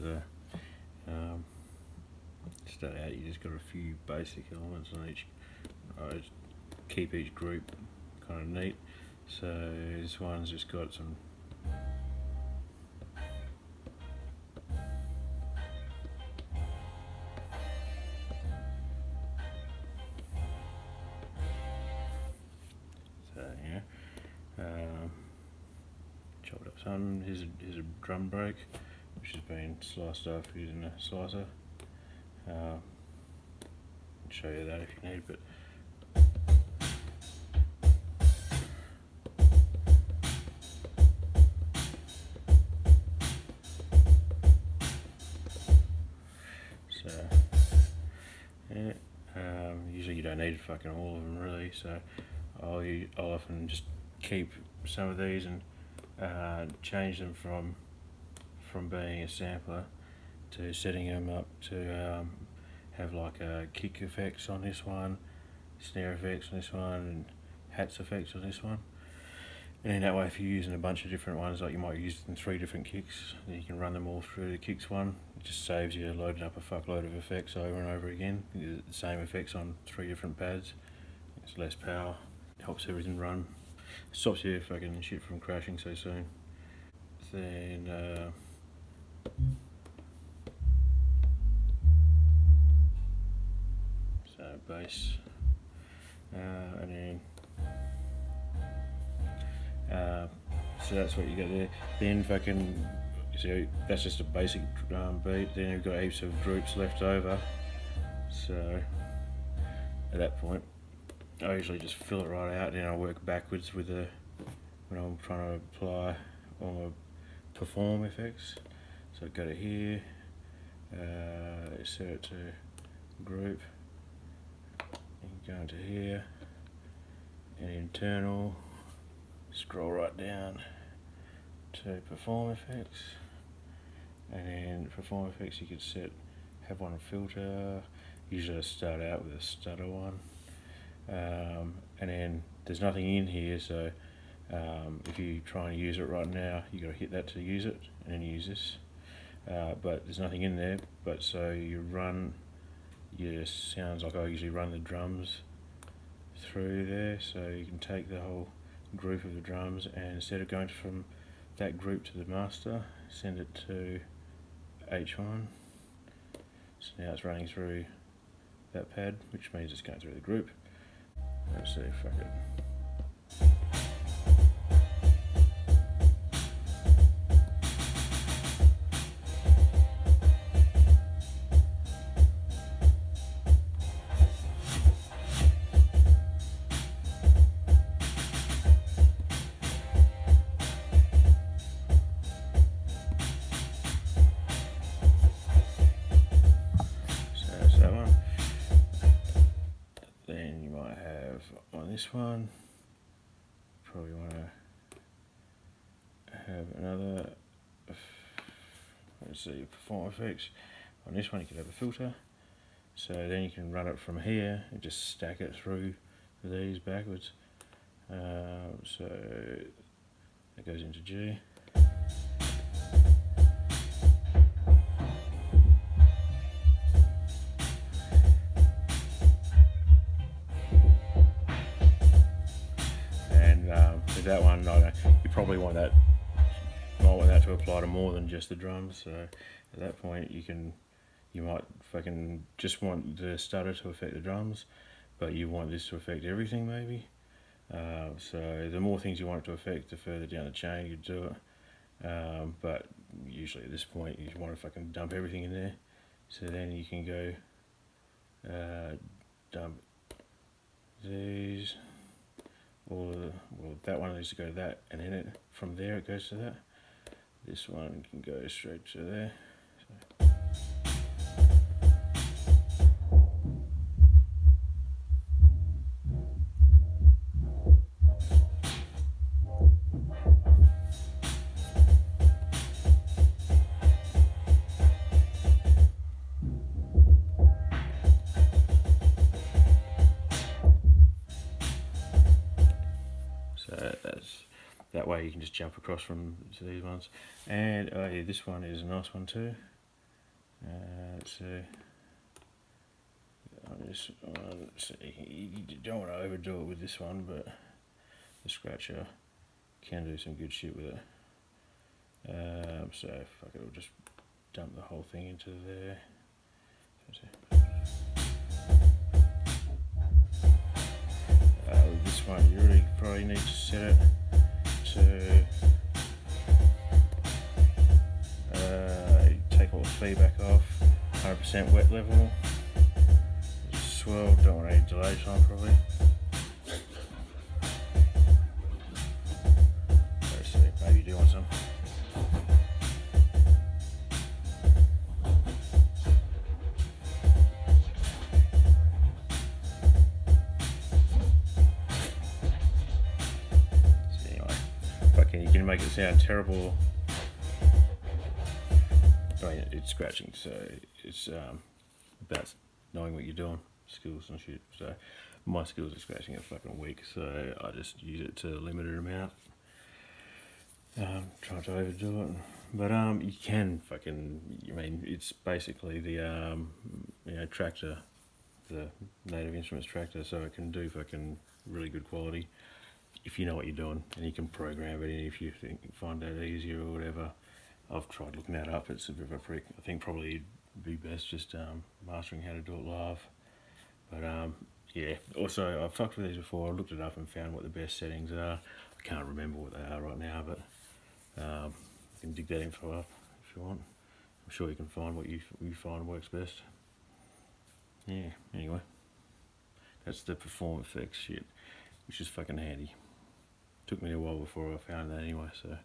So start out, you just got a few basic elements on each. Keep each group kind of neat. So this one's just got some chopped up some. Here's a drum brake, which has been sliced off using a slicer. I'll show you that if you need, but so yeah, usually you don't need fucking all of them really, so I'll often just keep some of these and change them from being a sampler to setting them up to have like kick effects on this one, snare effects on this one, and hats effects on this one. And in that way, if you're using a bunch of different ones, like you might use in 3 different kicks, then you can run them all through the kicks one. It just saves you loading up a fuckload of effects over and over again. You get the same effects on 3 different pads. It's less power, it helps everything run. It stops your fucking shit from crashing so soon. Then so bass, and then so that's what you got there. Then fucking, so that's just a basic beat. Then you've got heaps of groups left over. So at that point, I usually just fill it right out, and then I work backwards with when I'm trying to apply all my perform effects. So go to here, set it to group, and go into here, and internal, scroll right down to perform effects, and then perform effects you could have one filter. Usually I start out with a stutter one, and then there's nothing in here, so if you try and use it right now, you got to hit that to use it, and then use this. But there's nothing in there. But so you run your sounds like I usually run the drums through there. So you can take the whole group of the drums, and instead of going from that group to the master, send it to H1. So now it's running through that pad, which means it's going through the group. Let's see, fuck it. That one. Then you might have on this one, probably want to have another, let's see, perform effects. On this one you can have a filter, so then you can run it from here and just stack it through these backwards. So that goes into G. With that one, you probably want that to apply to more than just the drums. So at that point, you might fucking just want the stutter to affect the drums, but you want this to affect everything maybe. So the more things you want it to affect, the further down the chain you do it. But usually at this point, you want to fucking dump everything in there. So then you can go dump these. Well, that one needs to go to that, and then from there it goes to that. This one can go straight to there. So. That way you can just jump across from to these ones. And yeah, this one is a nice one too. Let's see. You don't want to overdo it with this one, but the scratcher can do some good shit with it. So fuck it, we'll just dump the whole thing into there. With this one, you really probably need to set it to take all the feedback off, 100% wet level. Swirl, don't want any delay time probably. Let's see, maybe you do want some. So anyway, fucking, you can make it sound terrible. I mean, it's scratching, so it's about knowing what you're doing, skills and shit. So my skills at scratching are fucking weak, so I just use it to a limited amount. Try to overdo it, but you can fucking. I mean, it's basically the tractor, the Native Instruments tractor, so it can do fucking really good quality if you know what you're doing, and you can program it in if you find that easier or whatever. I've tried looking that up. It's a bit of a prick. I think probably it'd be best just mastering how to do it live. But yeah. Also, I've fucked with these before. I looked it up and found what the best settings are. I can't remember what they are right now, but you can dig that info up if you want. I'm sure you can find what you find works best. Yeah. Anyway, that's the Perform Effects shit, which is fucking handy. Took me a while before I found that anyway. So.